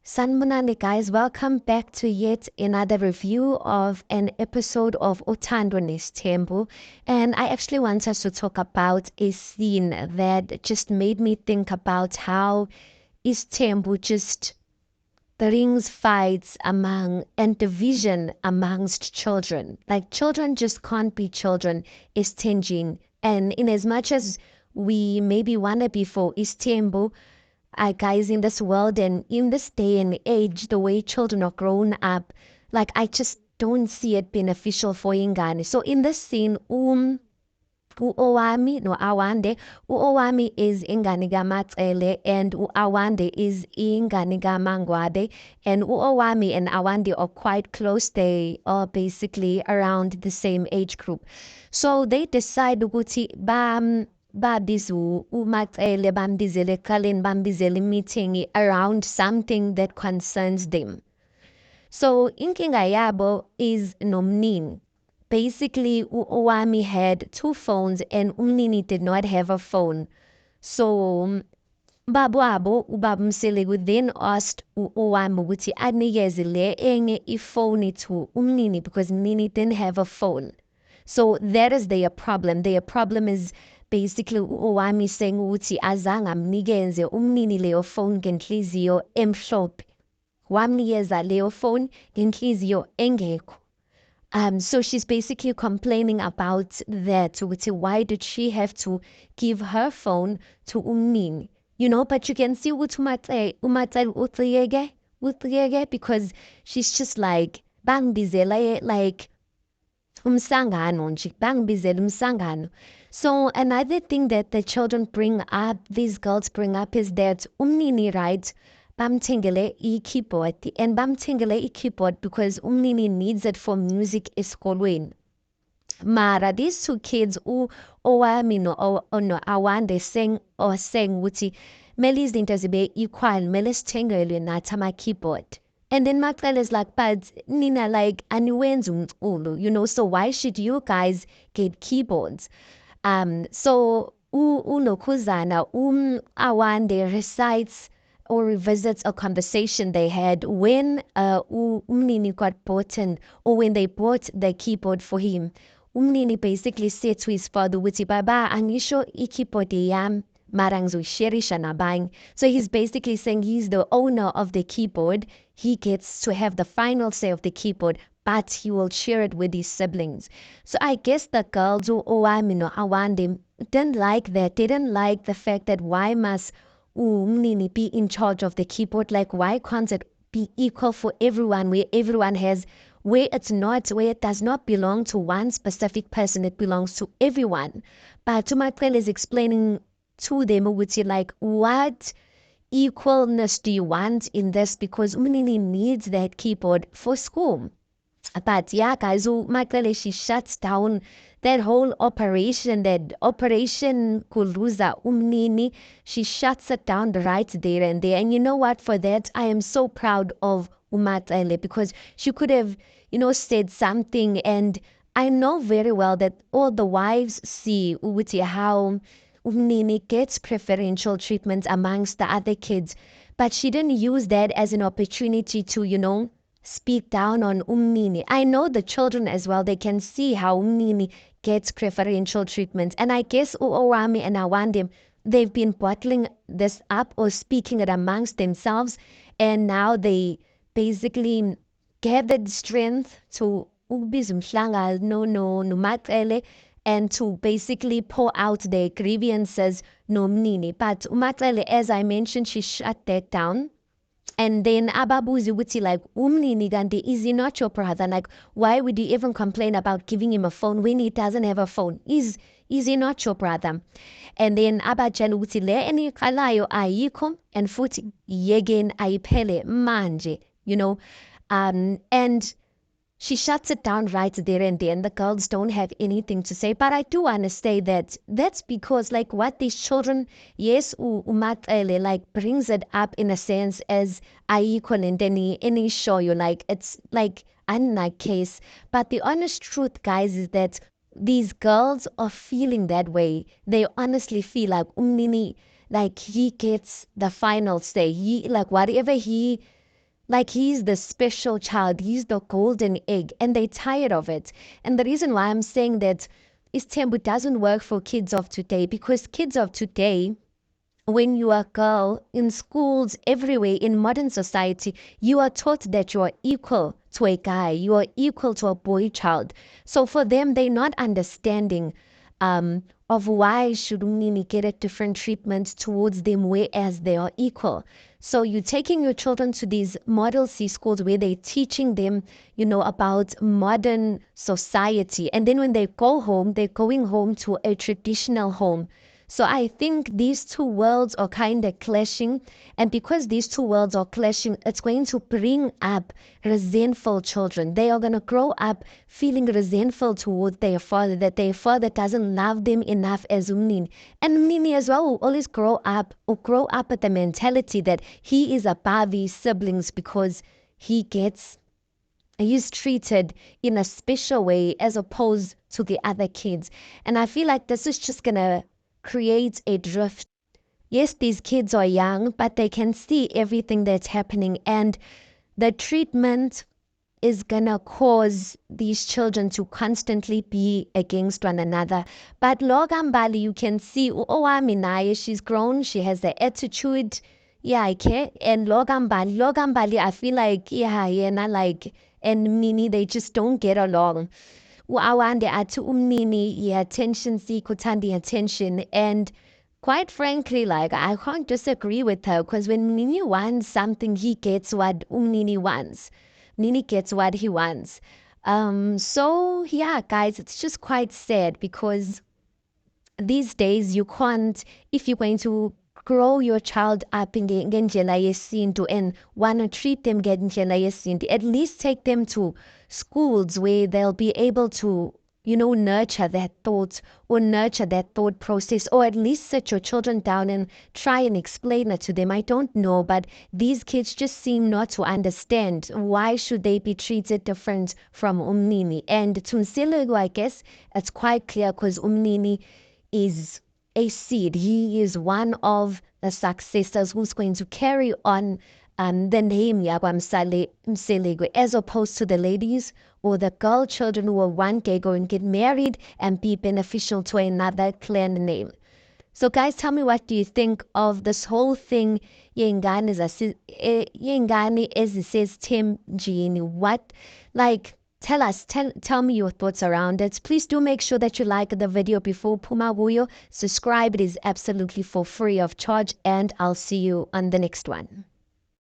Sanmunani guys, welcome back to yet another review of an episode of Uthando Nesthembu. And I actually want us to talk about a scene that just made me think about how Isthembu just brings fights among and division amongst children. Like children just can't be children, Isthendjin. And in as much as we maybe wanna be for Isthembu, guys, in this world and in this day and age, the way children are grown up, like I just don't see it beneficial for ingane. So in this scene, u-Owami no Awande, u-Owami is ingane kaMacele and u-Awande is ingane kaMangwade, and u-Owami and Awande are quite close. They are basically around the same age group. So they decide ukuthi babizu uMacele bambizele eqaleni bambizele meeting around something that concerns them. So inkinga yabo is nomnini. Basically, uOwami had two phones and umnini did not have a phone. So babwabo ubabamsele would then asked uOwami ukuthi anikeze le enye ifoni to umnini because Nini didn't have a phone. So that is their problem. Their problem is basically uOwami saying ukuthi azange amnikeze umnini leyo phone ngenhliziyo emhlophe. Wamnikeza leyo phone ngenhliziyo engekho. So she's basically complaining about that. Why did she have to give her phone to umnini? You know, but you can see ukuthi utliyeke because she's just like bangibizela like umsangano nje bangibizela umsangano. So another thing that the children bring up, these girls bring up, is that umnini, right, bamthengele i-keyboard and bamthengele i-keyboard because umnini needs it for music esikolweni. Mara these two kids Owami no Awande saying ukuthi mele izinto zibe equal, mele sithengelwe nathi ama-keyboard. And then Macele is like, but Nina, like, aniwenzi umculo, you know, so why should you guys get keyboards? So uNokuzana Awande recites or revisits a conversation they had when umnini got bought or when they bought the keyboard for him. Umnini basically said to his father, "Wuti baba, angisho ikeyboard yam marangzuyisherisha nabanye." So he's basically saying he's the owner of the keyboard. He gets to have the final say of the keyboard, but he will share it with his siblings. So I guess the girls who Awande didn't like that. They didn't like the fact that why must umnini be in charge of the keyboard? Like why can't it be equal for everyone, where everyone has, where it does not belong to one specific person, it belongs to everyone. But Tumakrel is explaining to them like what equalness do you want in this, because umnini needs that keyboard for school. But yeah, guys, Makrele, she shuts down that whole operation, that Operation Kuluza Umnini. She shuts it down right there and there. And you know what? For that, I am so proud of Umakrele, because she could have, said something. And I know very well that all the wives see Uwiti how Umnini gets preferential treatment amongst the other kids. But she didn't use that as an opportunity to, speak down on umnini. I know the children as well, they can see how umnini gets preferential treatment. And I guess Uowami and Awandim, they've been bottling this up or speaking it amongst themselves. And now they basically gathered strength to ubizumhlanga no Makrele, and to basically pour out their grievances no mnini. But Umakrele, as I mentioned, she shut that down. And then Ababuzi would say like, umnini gandi, is he not your brother? Like, why would you even complain about giving him a phone when he doesn't have a phone? Is he not your brother? And then Abajal would say, le eni kalayo ayiko, and futi yegen aipele manje, and she shuts it down right there and then. The girls don't have anything to say. But I do want to say that that's because, like, what these children, yes, umatlele, like, brings it up in a sense as equal in any show. You like, it's like a case. But the honest truth, guys, is that these girls are feeling that way. They honestly feel like umnini, like he gets the final say. He, like, whatever he Like he's the special child, he's the golden egg, and they're tired of it. And the reason why I'm saying that is Tembu doesn't work for kids of today, because kids of today, when you are a girl in schools, everywhere in modern society, you are taught that you are equal to a guy, you are equal to a boy child. So for them, they're not understanding of why should Umnini get a different treatment towards them, whereas they are equal. So you're taking your children to these Model C schools where they're teaching them, about modern society. And then when they go home, they're going home to a traditional home. So I think these two worlds are kind of clashing. And because these two worlds are clashing, it's going to bring up resentful children. They are going to grow up feeling resentful towards their father, that their father doesn't love them enough as Umnini. And Umnini as well will always grow up with the mentality that he is above his siblings because he's treated in a special way as opposed to the other kids. And I feel like this is just going to create a drift. Yes, these kids are young, but they can see everything that's happening, and the treatment is gonna cause these children to constantly be against one another. But Logambali, you can see, oh, Aminaya, she's grown, she has the attitude. Yeah, okay. And Logambali, I feel like, yeah, not like, and Mini, they just don't get along. Awande atu umnini, yeah, attention seek, utandi attention. And quite frankly, like, I can't disagree with her, because when Nini wants something, he gets what Umnini wants. Nini gets what he wants. So yeah, guys, it's just quite sad, because these days you can't, if you're going to grow your child up in ngendlela yesintu and want to treat them ngendlela yesintu, at least take them to schools where they'll be able to, nurture that thought, or nurture that thought process, or at least sit your children down and try and explain it to them. I don't know, but these kids just seem not to understand why should they be treated different from Umnini. And Tunsilego, I guess it's quite clear, because Umnini is a seed. He is one of the successors who's going to carry on the name Mselego, as opposed to the ladies or the girl children who will one day go and get married and be beneficial to another clan name. So guys, tell me, what do you think of this whole thing? Yengane as it says Tim Genie. What, like, tell me your thoughts around it. Please do make sure that you like the video before Puma Wuyo. Subscribe, it is absolutely for free of charge, and I'll see you on the next one.